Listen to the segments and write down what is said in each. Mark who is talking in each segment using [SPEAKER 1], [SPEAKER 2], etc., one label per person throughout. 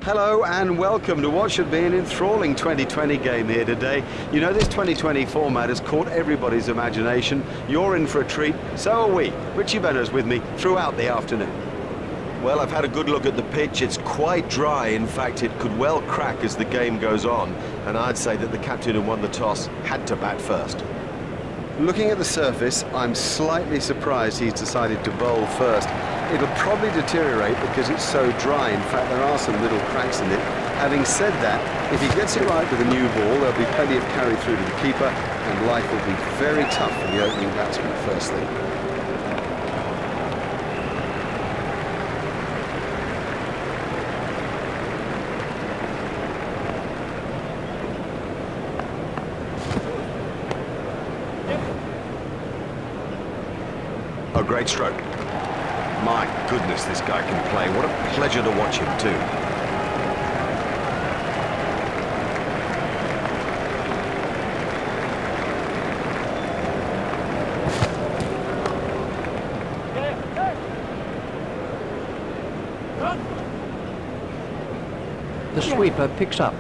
[SPEAKER 1] Hello and welcome to what should be an enthralling 2020 game here today. You know, this 2020 format has caught everybody's imagination. You're in for a treat, so are we. Richie Benner's with me throughout the afternoon. Well, I've had a good look at the pitch. It's quite dry. In fact, it could well crack as the game goes on. And I'd say that the captain who won the toss had to bat first. Looking at the surface, I'm slightly surprised he's decided to bowl first. It'll probably deteriorate because it's so dry. In fact, there are some little cracks in it. Having said that, if he gets it right with a new ball, there'll be plenty of carry through to the keeper, and life will be very tough for the opening batsman firstly. A great stroke. My goodness, this guy can play. What a pleasure to watch him too.
[SPEAKER 2] The sweeper picks up.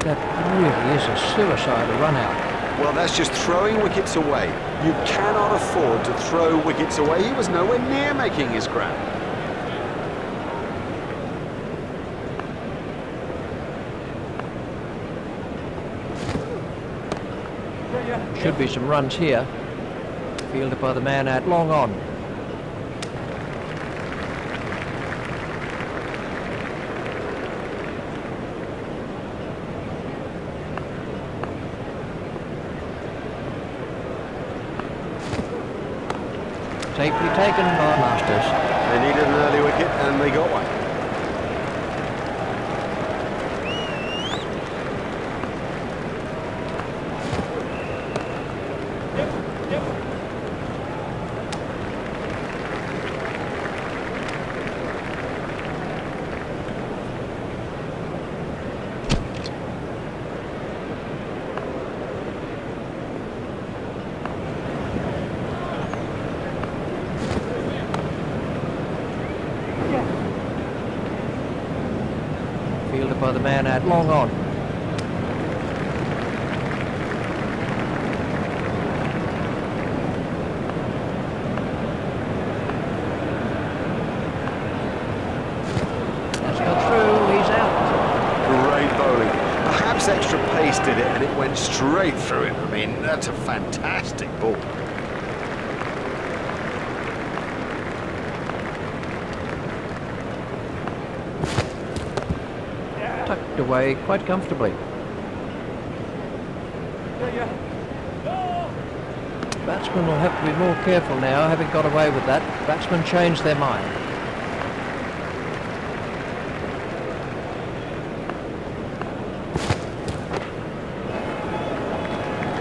[SPEAKER 2] That really is a suicidal run out.
[SPEAKER 1] Well, that's just throwing wickets away. You cannot afford to throw wickets away. He was nowhere near making his ground.
[SPEAKER 2] Should be some runs here. Fielded by the man out long on. Safely taken by Masters.
[SPEAKER 1] They needed an early wicket and they got one.
[SPEAKER 2] Fielded by the man out long on. That's got through, he's out.
[SPEAKER 1] Great bowling. Perhaps extra pace did it and it went straight through him. I mean, that's a fantastic ball.
[SPEAKER 2] Tucked away quite comfortably. Batsmen will have to be more careful now, having got away with that. Batsmen changed their mind.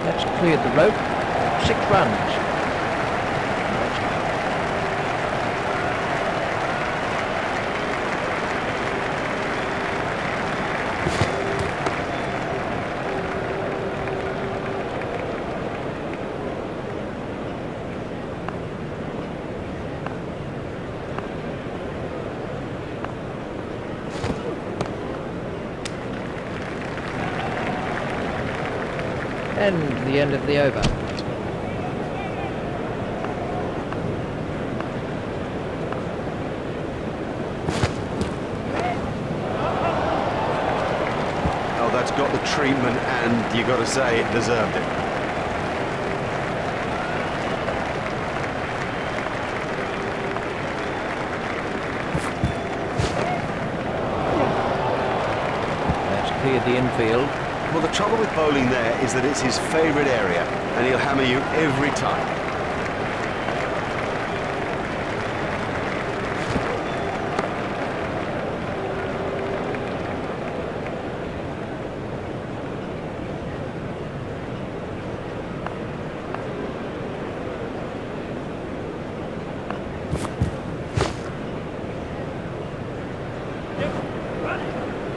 [SPEAKER 2] That's cleared the rope. 6 runs. And the end of the over.
[SPEAKER 1] Oh, that's got the treatment and you got to say it deserved it.
[SPEAKER 2] That's cleared the infield.
[SPEAKER 1] Well, the trouble with bowling there is that it's his favourite area and he'll hammer you every time.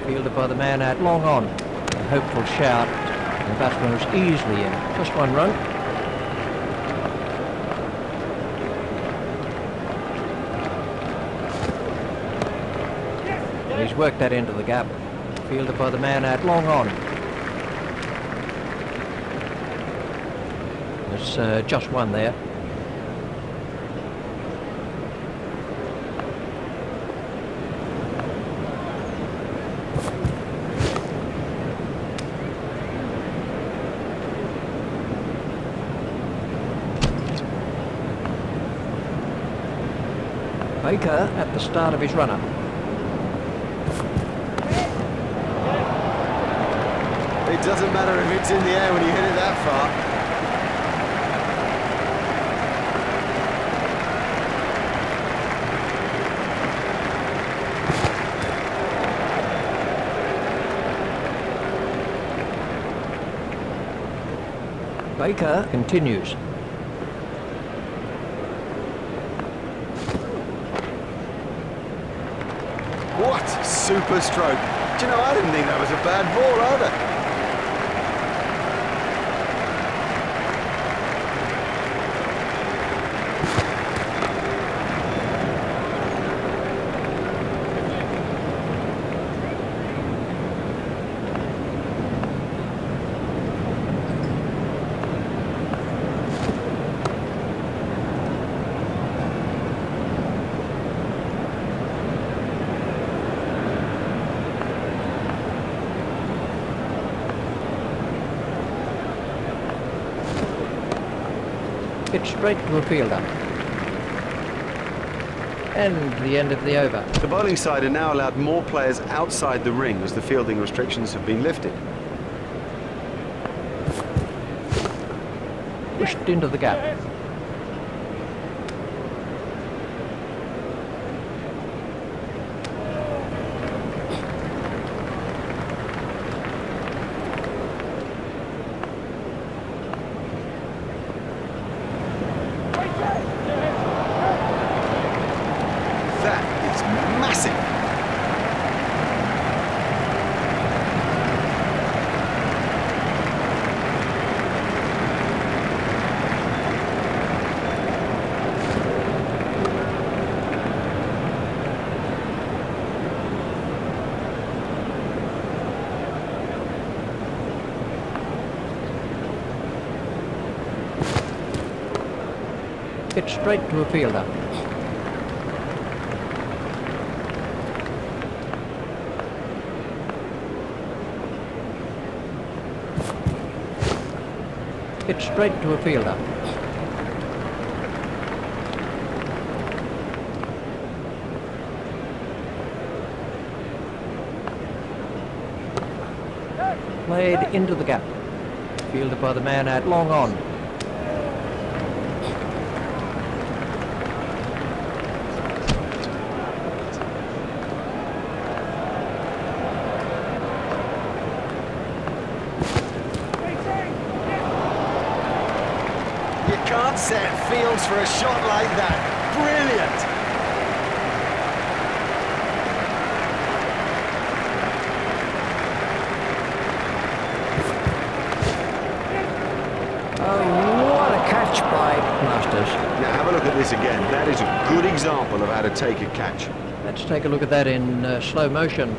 [SPEAKER 2] Fielded by the man out long on. A hopeful shout. The batsman was easily in. Just 1 run. And he's worked that into the gap. Fielded by the man out long on. There's just one there. Baker at the start of his run-up.
[SPEAKER 1] It doesn't matter if it's in the air when you hit it that far.
[SPEAKER 2] Baker continues.
[SPEAKER 1] What super stroke. Do you know, I didn't think that was a bad ball either.
[SPEAKER 2] It's straight to a fielder. And the end of the over.
[SPEAKER 1] The bowling side are now allowed more players outside the ring as the fielding restrictions have been lifted.
[SPEAKER 2] Pushed into the gap.
[SPEAKER 1] That is massive.
[SPEAKER 2] It's straight to a fielder. It's straight to a fielder. Played into the gap. Fielded by the man out long on.
[SPEAKER 1] You can't set fields for a shot like that. Brilliant!
[SPEAKER 2] Oh, what a catch by Masters.
[SPEAKER 1] Now have a look at this again. That is a good example of how to take a catch.
[SPEAKER 2] Let's take a look at that in slow motion.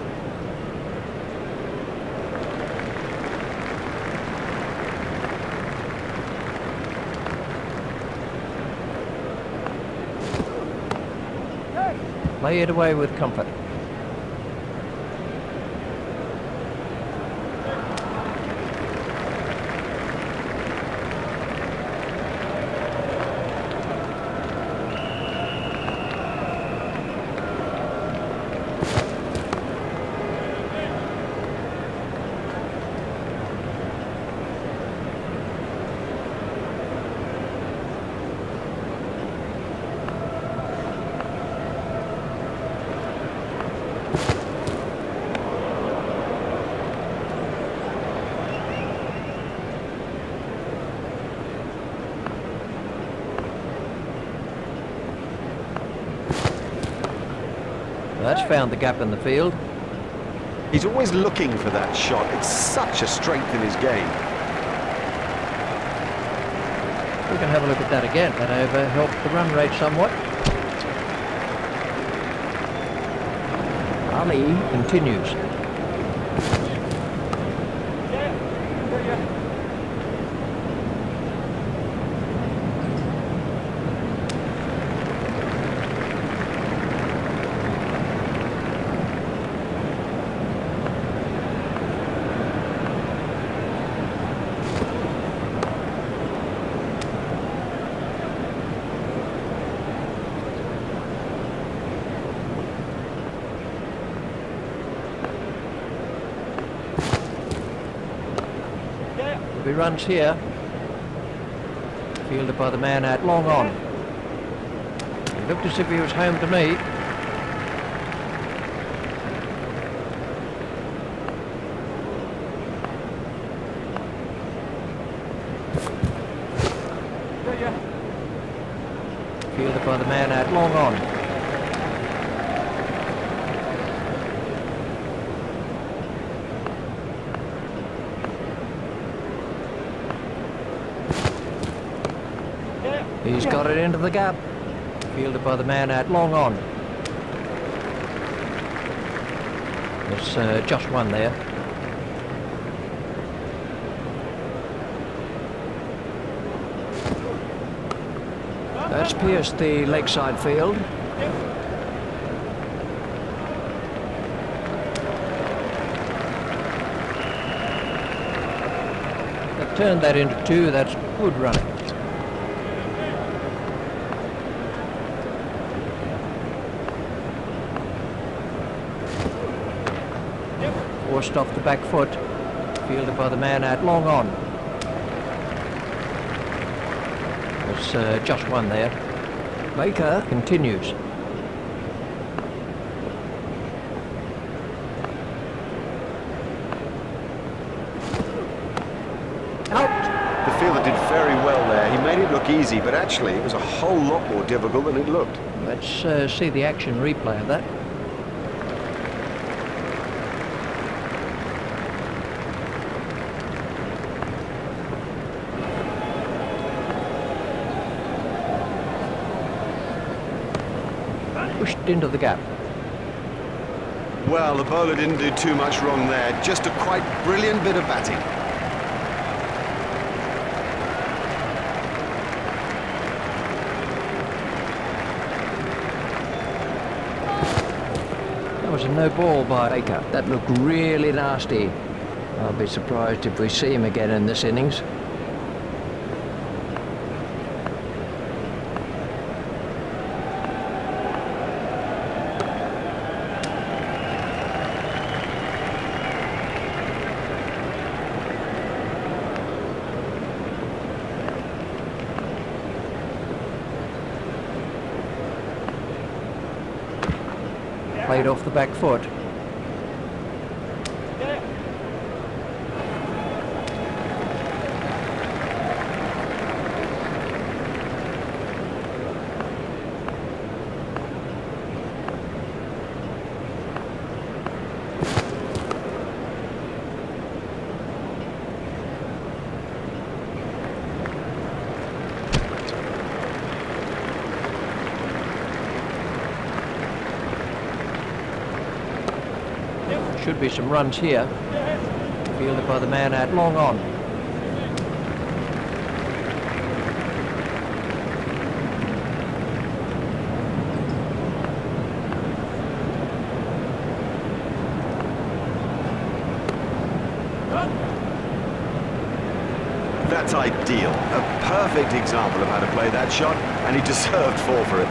[SPEAKER 2] Play it away with comfort. That's found the gap in the field.
[SPEAKER 1] He's always looking for that shot. It's such a strength in his game.
[SPEAKER 2] We can have a look at that again. That over helped the run rate somewhat. volley continues. He runs here, fielded by the man at long on. He looked as if he was home to me. Fielded by the man at long on. He's got it into the gap. Fielded by the man at long on. There's just one there. That's pierced the leg side field. They've turned that into two. That's good running. Forced off the back foot, fielded by the man at long on. There's just one there. Baker continues. Out!
[SPEAKER 1] The fielder did very well there. He made it look easy, but actually it was a whole lot more difficult than it looked.
[SPEAKER 2] Let's see the action replay of that. Pushed into the gap.
[SPEAKER 1] Well, the bowler didn't do too much wrong there. Just a quite brilliant bit of batting.
[SPEAKER 2] That was a no ball by Baker. That looked really nasty. I'll be surprised if we see him again in this innings. Played off the back foot. Should be some runs here. Fielded by the man at long on.
[SPEAKER 1] That's ideal. A perfect example of how to play that shot, and he deserved 4 for it.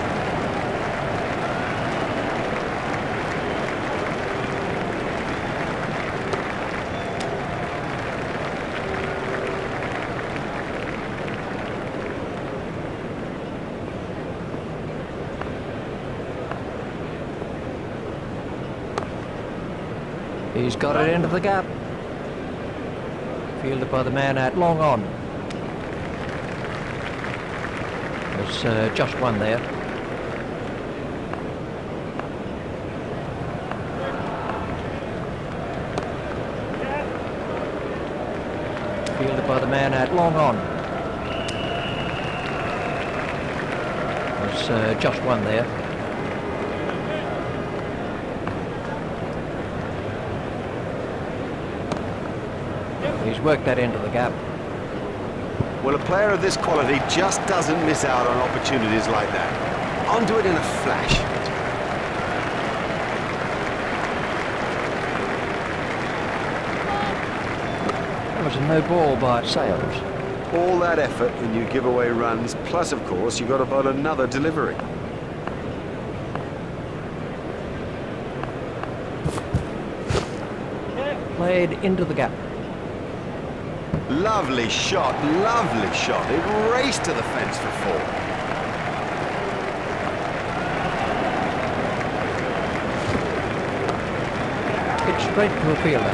[SPEAKER 2] He's got it into the gap. Fielded by the man at long on. There's just one there. Fielded by the man at long on. There's just one there. He's worked that into the gap.
[SPEAKER 1] Well, a player of this quality just doesn't miss out on opportunities like that. Onto it in a flash.
[SPEAKER 2] That was a no ball by Sales.
[SPEAKER 1] All that effort and you give away runs, plus of course you got to bowl another delivery.
[SPEAKER 2] Played into the gap.
[SPEAKER 1] Lovely shot, lovely shot. It raced to the fence for 4.
[SPEAKER 2] It's straight to a fielder.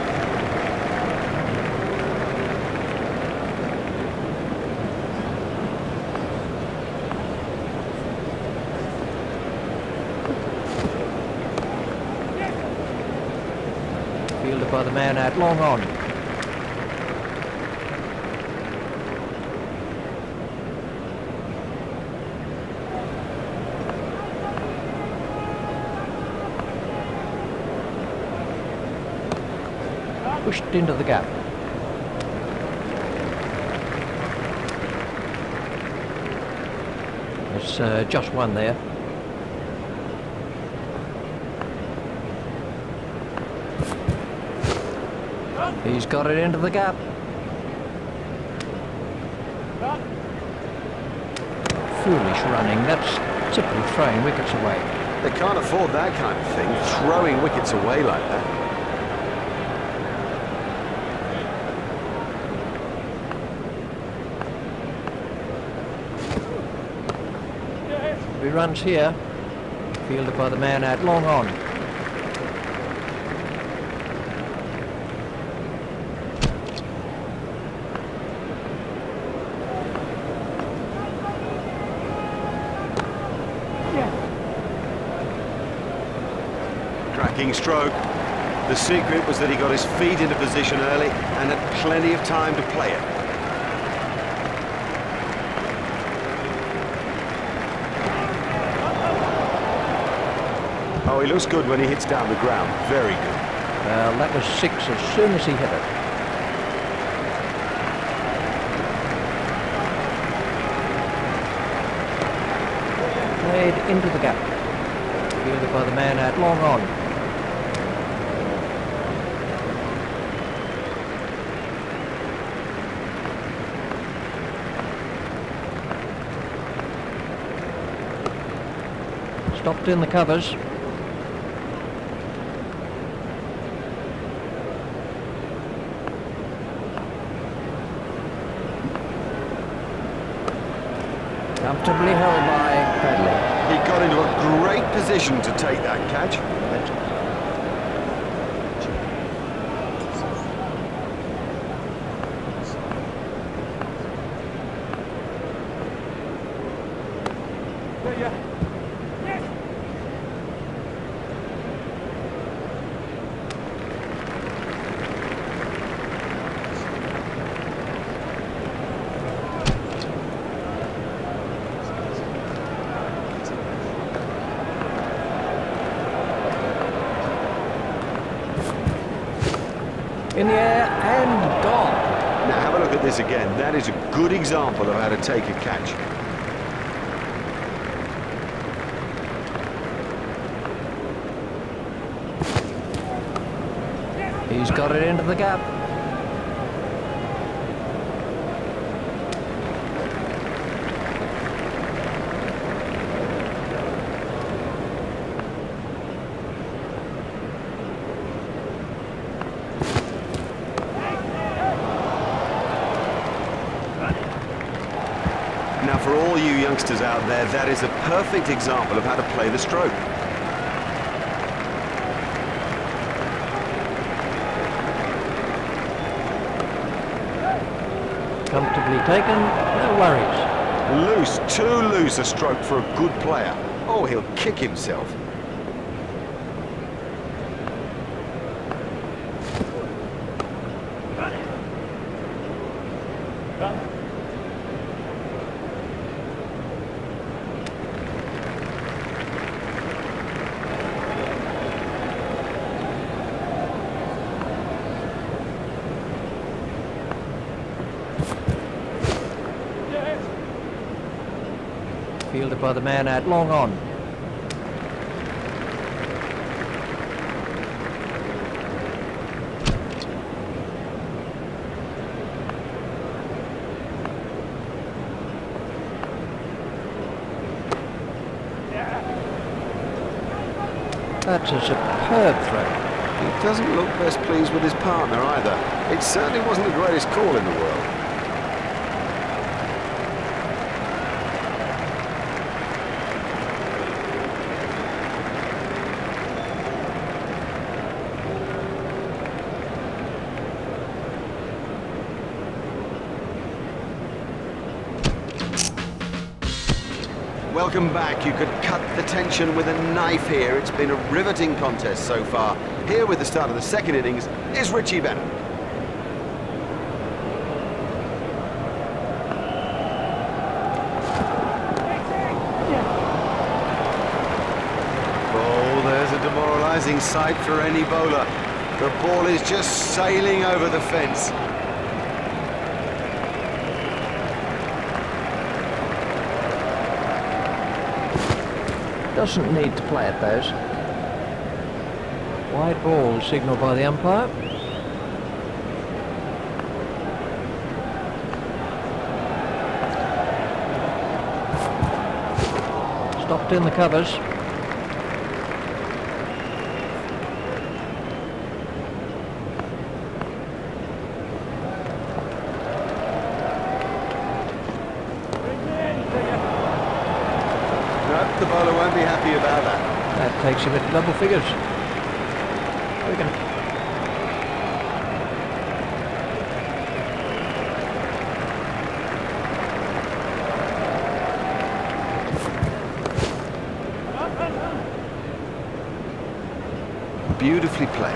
[SPEAKER 2] Fielded by the man at long on. Pushed into the gap. There's just one there. He's got it into the gap. Foolish running. That's simply throwing wickets away.
[SPEAKER 1] They can't afford that kind of thing, throwing wickets away like that.
[SPEAKER 2] He runs here. Fielded by the man at long on.
[SPEAKER 1] Cracking stroke. The secret was that he got his feet into position early and had plenty of time to play it. Oh, he looks good when he hits down the ground. Very good.
[SPEAKER 2] That was 6 as soon as he hit it. Played into the gap. Fielded by the man at long on. Stopped in the covers. Comfortably held by Bradley.
[SPEAKER 1] He got into a great position to take that catch.
[SPEAKER 2] In the air and gone.
[SPEAKER 1] Now have a look at this again. That is a good example of how to take a catch.
[SPEAKER 2] He's got it into the gap.
[SPEAKER 1] Now for all you youngsters out there, that is a perfect example of how to play the stroke.
[SPEAKER 2] Comfortably taken, no worries.
[SPEAKER 1] Loose, too loose a stroke for a good player. Oh, he'll kick himself.
[SPEAKER 2] Fielded by the man at long on. That's a superb throw.
[SPEAKER 1] He doesn't look best pleased with his partner either. It certainly wasn't the greatest call in the world. Welcome back. You could cut the tension with a knife here. It's been a riveting contest so far. Here with the start of the second innings is Richie Bennett. Oh, there's a demoralising sight for any bowler. The ball is just sailing over the fence.
[SPEAKER 2] Doesn't need to play at those. Wide ball signalled by the umpire. Stopped in the covers.
[SPEAKER 1] The bowler won't be happy about that.
[SPEAKER 2] That takes him into double figures.
[SPEAKER 1] Beautifully played.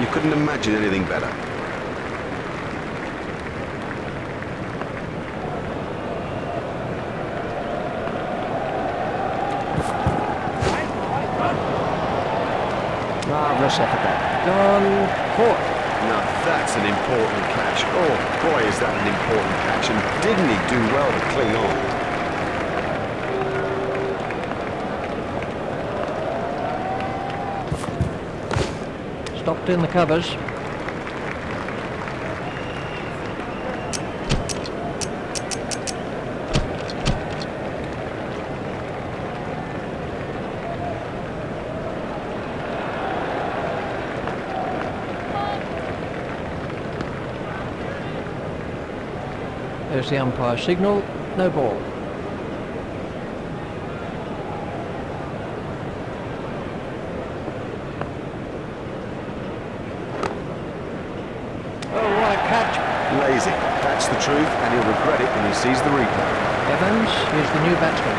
[SPEAKER 1] You couldn't imagine anything better.
[SPEAKER 2] Marvellous effort there. Gone caught.
[SPEAKER 1] Now that's an important catch. Oh boy, is that an important catch, and didn't he do well to cling on?
[SPEAKER 2] Stopped in the covers. There's the umpire signal, no ball. Oh, what a catch.
[SPEAKER 1] Lazy. That's the truth, and he'll regret it when he sees the replay.
[SPEAKER 2] Evans is the new batsman.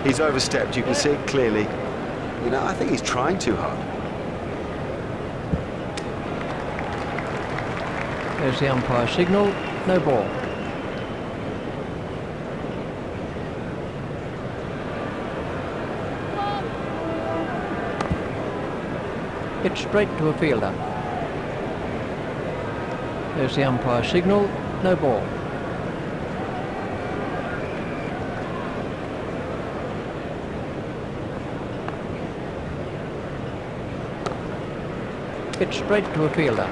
[SPEAKER 1] He's overstepped, you can see it clearly. You know, I think he's trying too hard.
[SPEAKER 2] There's the umpire signal, no ball. Hit straight to a fielder. There's the umpire signal, no ball. Hit straight to a fielder.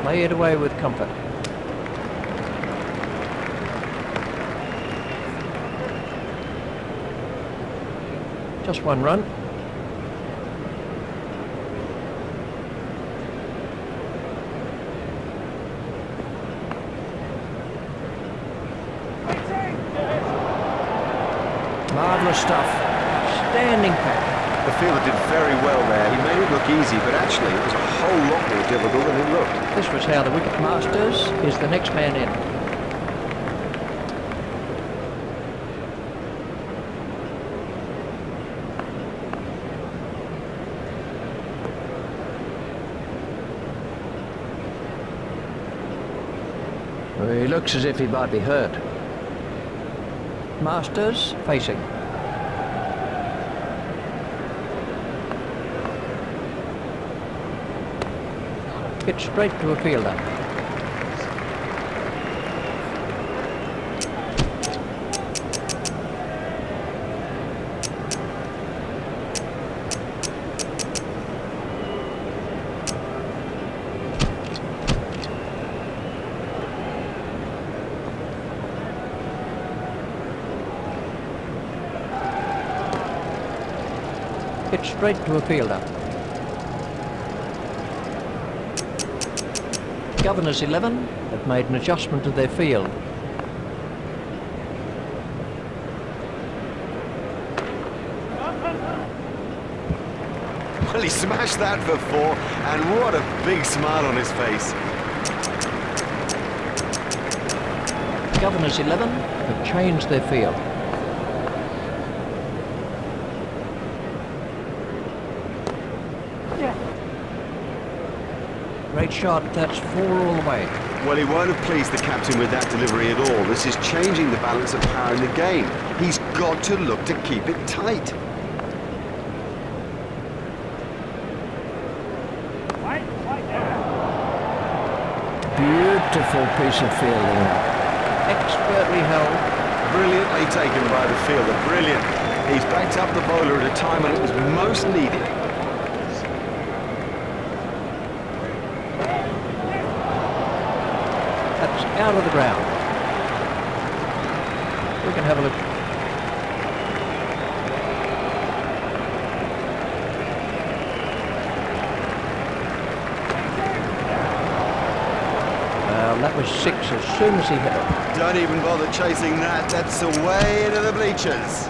[SPEAKER 2] Play it away with comfort. Just one run. Marvellous stuff. Standing back.
[SPEAKER 1] The fielder did very well there. He made it look easy, but actually it was a whole lot more difficult than it looked.
[SPEAKER 2] This was how the wicket masters is the next man in. He looks as if he might be hurt. Masters facing. Hit straight to a fielder. Hit straight to a fielder. Governors 11 have made an adjustment to their field.
[SPEAKER 1] Well, he smashed that for 4, and what a big smile on his face.
[SPEAKER 2] Governors 11 have changed their field. Great shot, that's 4 all the way.
[SPEAKER 1] Well, he won't have pleased the captain with that delivery at all. This is changing the balance of power in the game. He's got to look to keep it tight.
[SPEAKER 2] Beautiful piece of fielding. Expertly held.
[SPEAKER 1] Brilliantly taken by the fielder, brilliant. He's backed up the bowler at a time when it was most needed.
[SPEAKER 2] That's out of the ground. We can have a look. Well, that was 6 as soon as he hit it.
[SPEAKER 1] Don't even bother chasing that. That's away into the bleachers.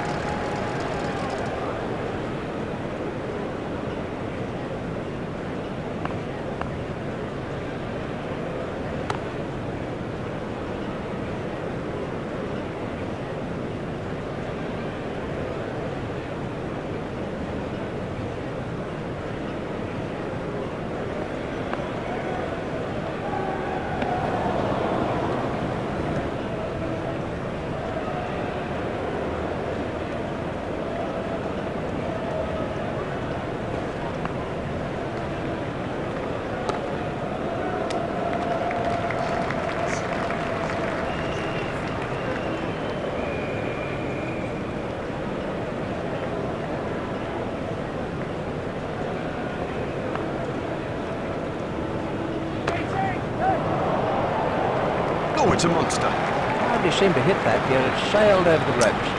[SPEAKER 1] Oh, it's a monster.
[SPEAKER 2] Hardly seemed to hit that, yet it sailed over the ropes.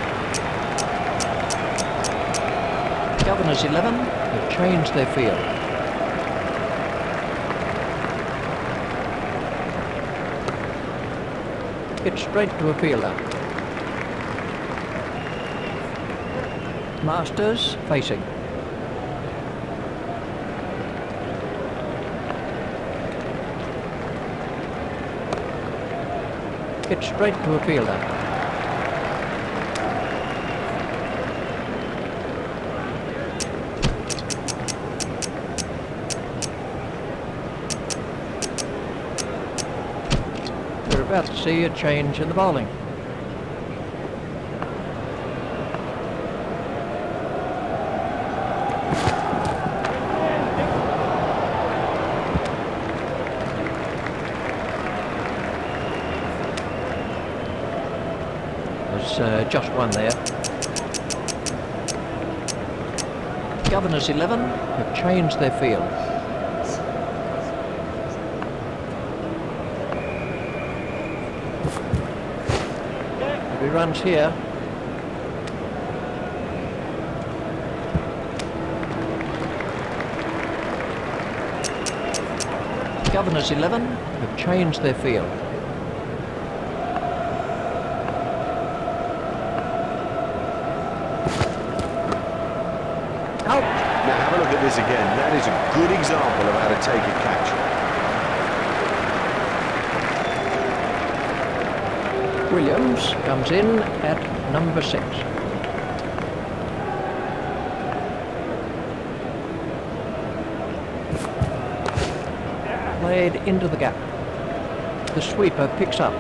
[SPEAKER 2] Governors 11 have changed their field. Hit straight to a fielder. Masters facing. Hit straight to a fielder. We're about to see a change in the bowling. Just one there. Governors 11 have changed their field. He runs here. Governors 11 have changed their field. Out.
[SPEAKER 1] Now have a look at this again. That is a good example of how to take a catch.
[SPEAKER 2] Williams comes in at number 6. Played into the gap. the sweeper picks up.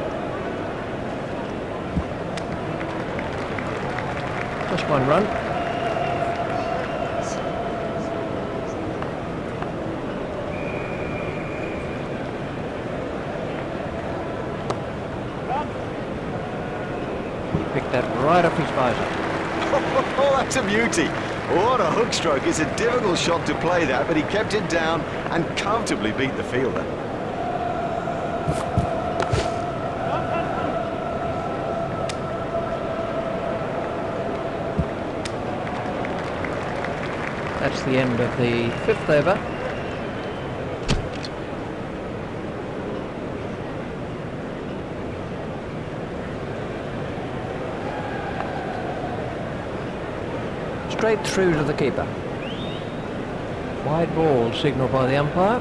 [SPEAKER 2] Just one run. Picked that right off his visor.
[SPEAKER 1] Oh, that's a beauty. What a hook stroke. It's a difficult shot to play that, but he kept it down and comfortably beat the fielder.
[SPEAKER 2] That's the end of the 5th over. Straight through to the keeper. Wide ball signalled by the umpire.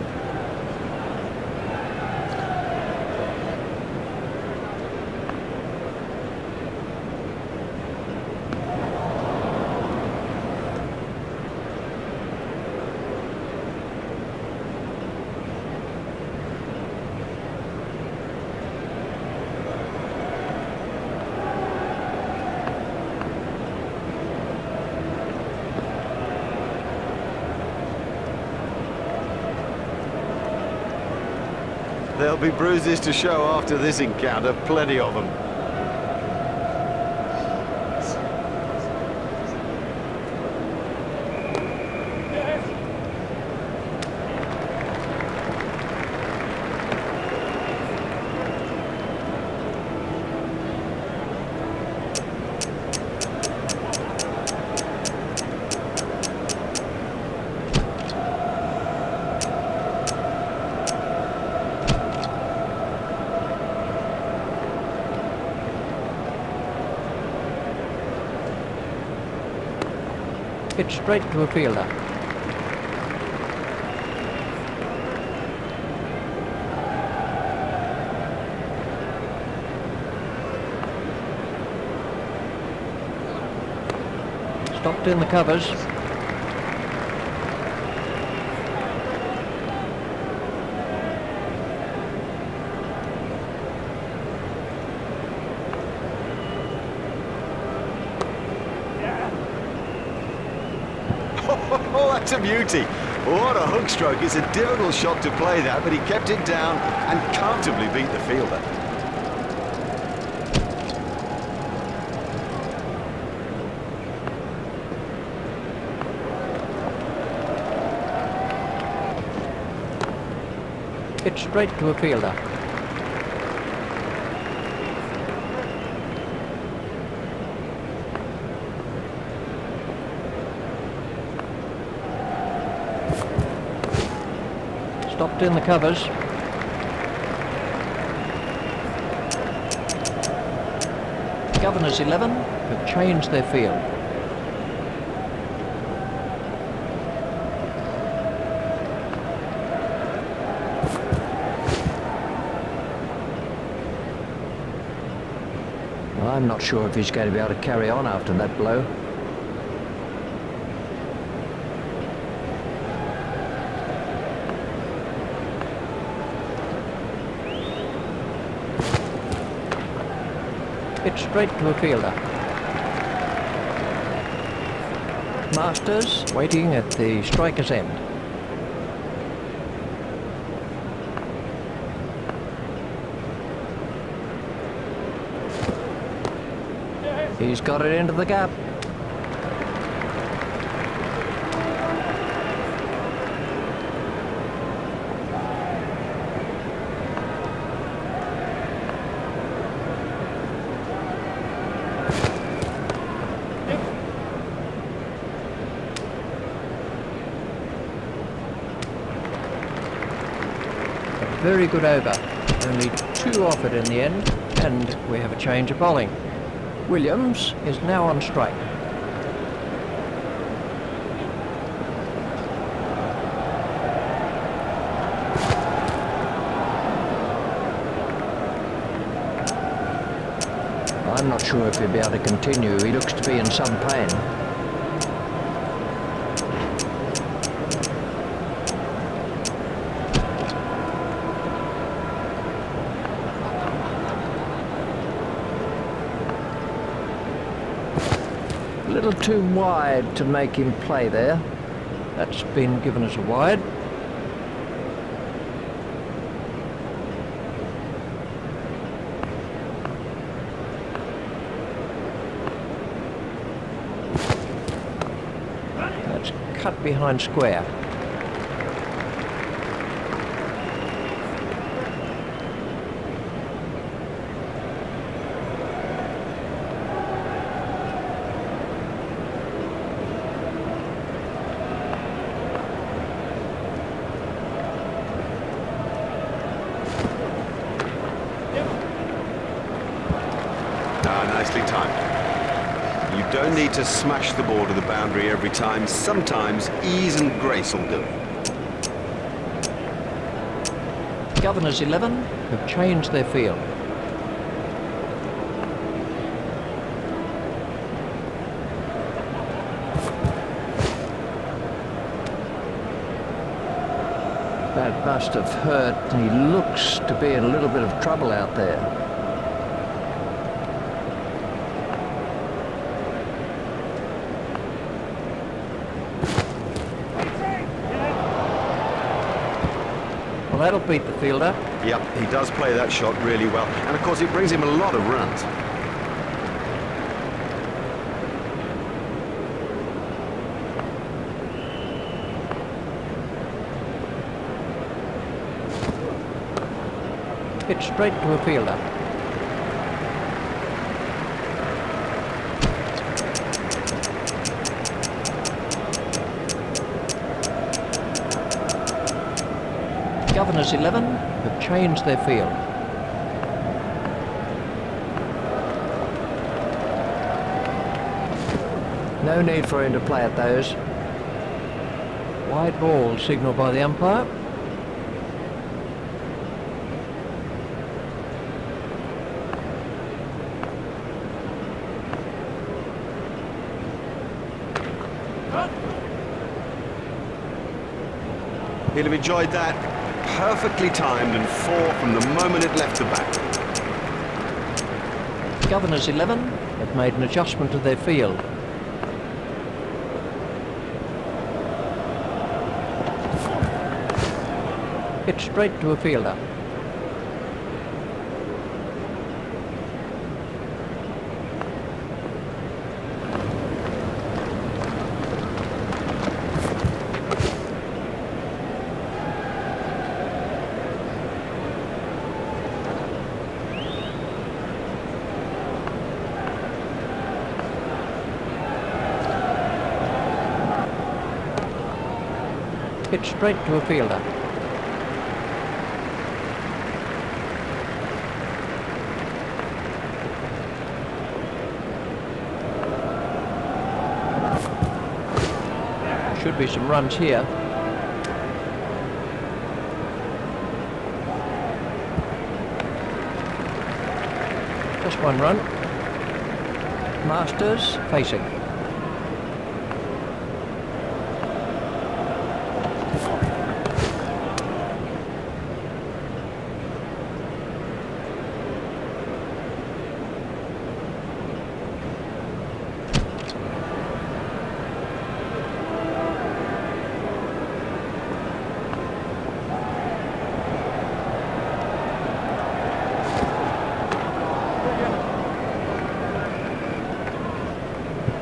[SPEAKER 1] There'll be bruises to show after this encounter, plenty of them.
[SPEAKER 2] Hit straight to a fielder. Stopped in the covers.
[SPEAKER 1] Oh, that's a beauty. What a hook stroke. It's a difficult shot to play that, but he kept it down and comfortably beat the fielder.
[SPEAKER 2] Hit straight to a fielder. Stopped in the covers. Governor's 11 have changed their field. Well, I'm not sure if he's going to be able to carry on after that blow. Hit straight to a fielder. Masters waiting at the striker's end. He's got it into the gap. Very good over. Only 2 offered in the end, and we have a change of bowling. Williams is now on strike. I'm not sure if he'll be able to continue. He looks to be in some pain. little too wide to make him play there. That's been given as a wide. That's cut behind square.
[SPEAKER 1] Nicely timed. You don't need to smash the ball to the boundary every time. Sometimes ease and grace will do.
[SPEAKER 2] Governors 11 have changed their field. That must have hurt. He looks to be in a little bit of trouble out there. Well, that'll beat the fielder.
[SPEAKER 1] Yep, he does play that shot really well. And of course, it brings him a lot of runs.
[SPEAKER 2] Hit straight to a fielder. Governors 11 have changed their field. No need for him to play at those. Wide ball signalled by the umpire.
[SPEAKER 1] He'll have enjoyed that. Perfectly timed and 4 from the moment it left the bat.
[SPEAKER 2] Governors 11 have made an adjustment to their field. Hit straight to a fielder. Hit straight to a fielder. Should be some runs here. Just one run. Masters facing.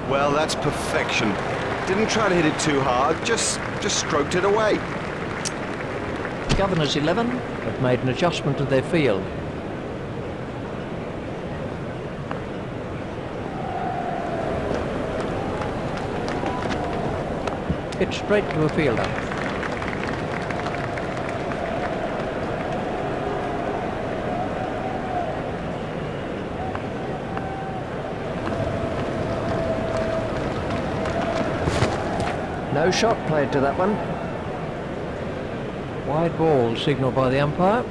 [SPEAKER 1] Well, that's perfection. Didn't try to hit it too hard, just stroked it away.
[SPEAKER 2] Governors 11 have made an adjustment to their field. Hit straight to a fielder. No shot played to that one. Wide ball signalled by the umpire.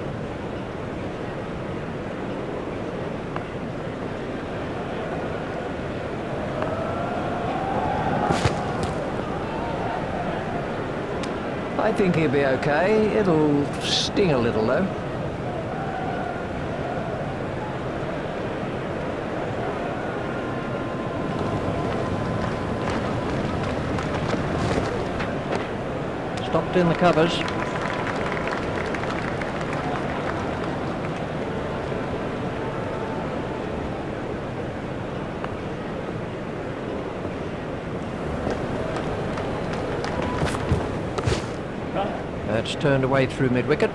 [SPEAKER 2] I think he'll be okay. It'll sting a little though. Stopped in the covers. It's turned away through mid-wicket.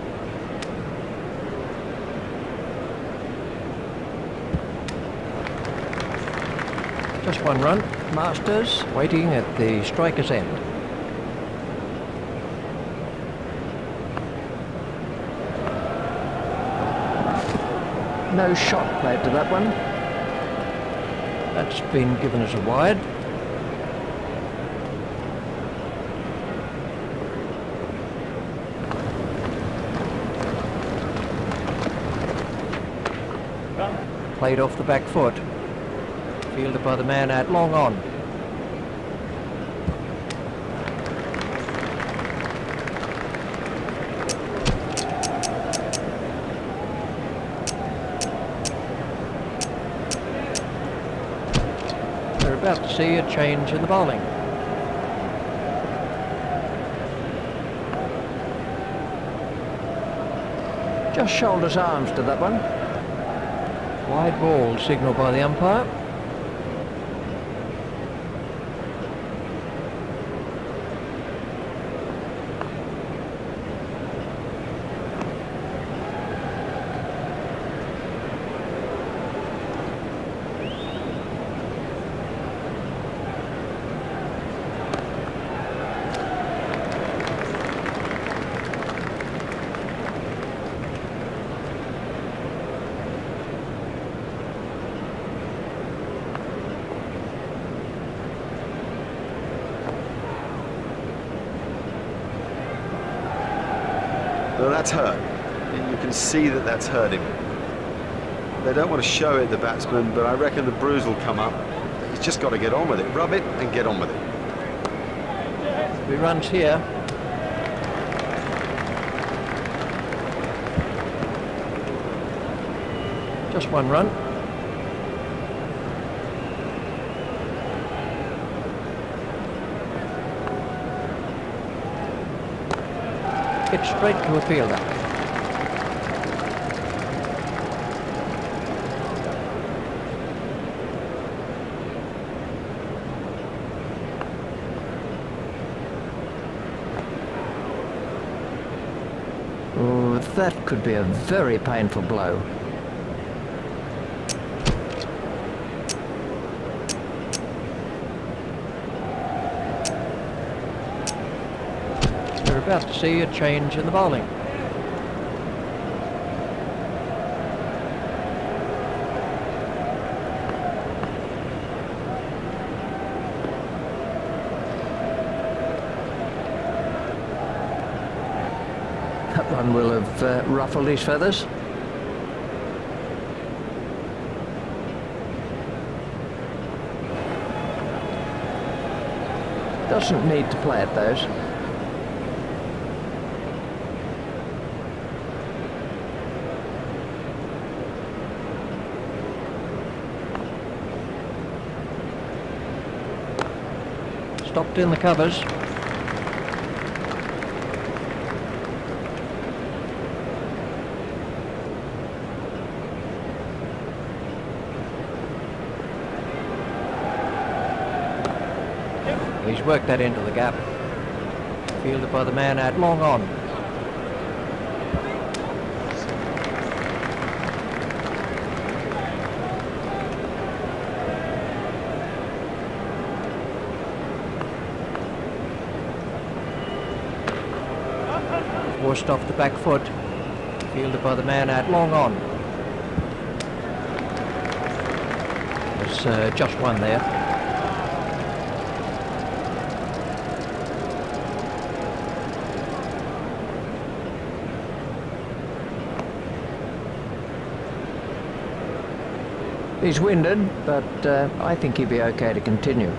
[SPEAKER 2] Just one run. Masters waiting at the striker's end. No shot played to that one. That's been given as a wide. Played off the back foot. Fielded by the man out long on. We're about to see a change in the bowling. Just shoulders arms to that one. Wide ball signalled by the umpire.
[SPEAKER 1] Well, that's hurt. You can see that that's hurt him. They don't want to show it, the batsman, but I reckon the bruise will come up. He's just got to get on with it. Rub it and get on with it.
[SPEAKER 2] 3 runs here. Just 1 run. Hit straight to a fielder. Oh, that could be a very painful blow. We're about to see a change in the bowling. That one will have ruffled his feathers. Doesn't need to play at those. Stopped in the covers. He's worked that into the gap. Fielded by the man out long on. Forced off the back foot. Fielded by the man out long on. There's just one there. He's winded, but I think he'll be okay to continue.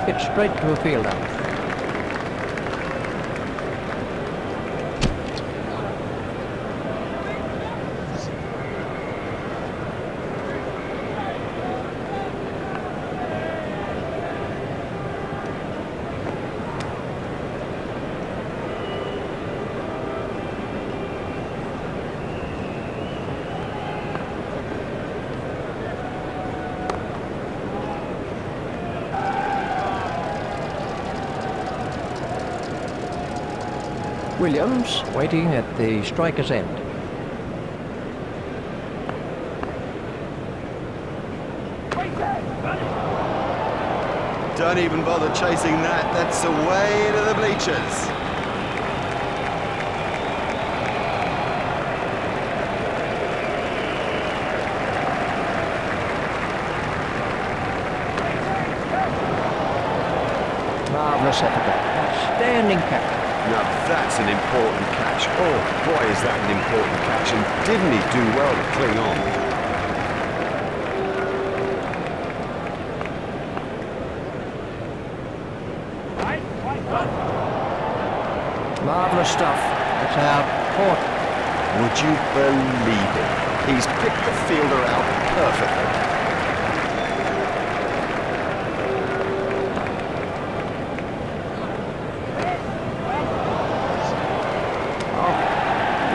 [SPEAKER 2] Hit straight to a fielder. Williams waiting at the striker's end.
[SPEAKER 1] Don't even bother chasing that. That's away to the bleachers.
[SPEAKER 2] Marvellous effort. Outstanding catch.
[SPEAKER 1] Now that's an important catch. Oh boy, is that an important catch. And didn't he do well to cling on?
[SPEAKER 2] Marvellous stuff. It's out. Caught.
[SPEAKER 1] Would you believe it? He's picked the fielder out perfectly.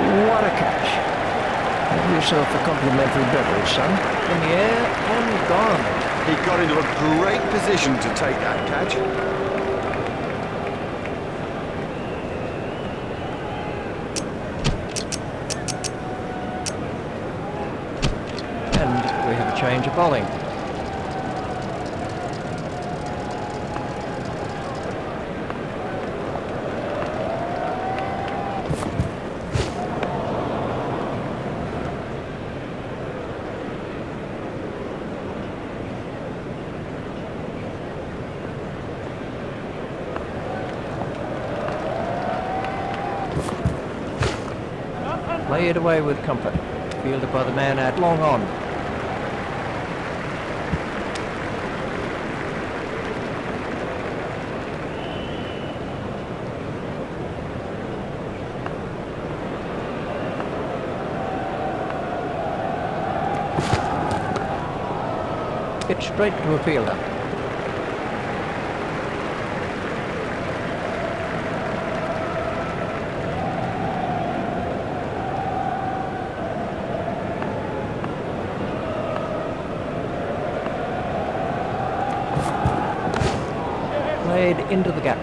[SPEAKER 2] What a catch. Have yourself a complimentary beverage, son. In the air and gone.
[SPEAKER 1] He got into a great position to take that catch.
[SPEAKER 2] And we have a change of bowling. Play it away with comfort. Fielded by the man at long on. It's straight to a fielder. Played into the gap.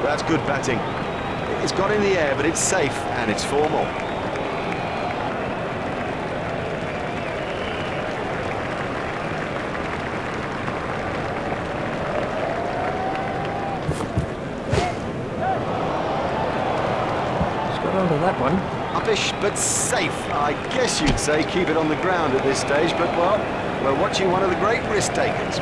[SPEAKER 1] That's good batting. It's got in the air, but it's safe and it's formal.
[SPEAKER 2] Onto that one.
[SPEAKER 1] Uppish, but safe. I guess you'd say keep it on the ground at this stage, but well, we're watching one of the great risk takers.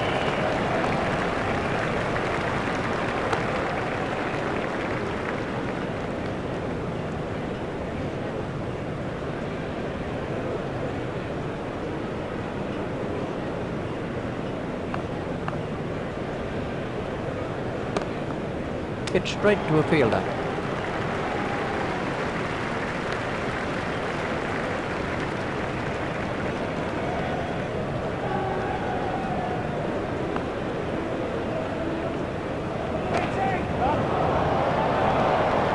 [SPEAKER 2] It's straight to a fielder.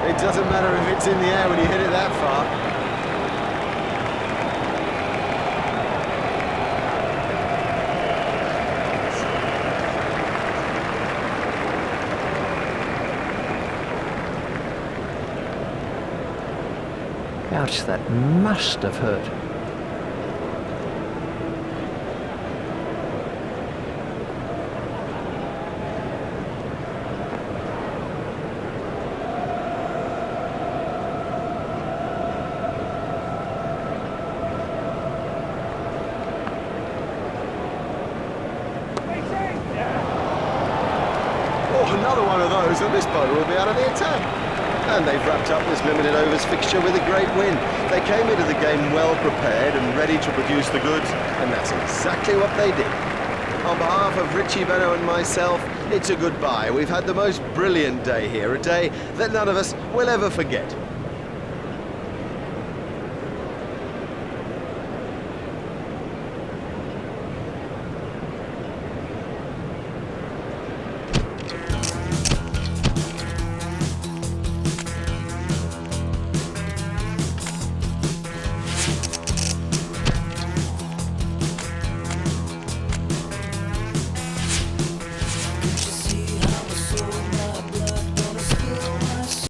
[SPEAKER 1] It doesn't matter if it's in the air when you hit it that far.
[SPEAKER 2] Ouch, that must have hurt.
[SPEAKER 1] Another one of those, and this bowler will be out of the attack. And they've wrapped up this limited overs fixture with a great win. They came into the game well prepared and ready to produce the goods, and that's exactly what they did. On behalf of Richie Benno and myself, it's a goodbye. We've had the most brilliant day here, a day that none of us will ever forget.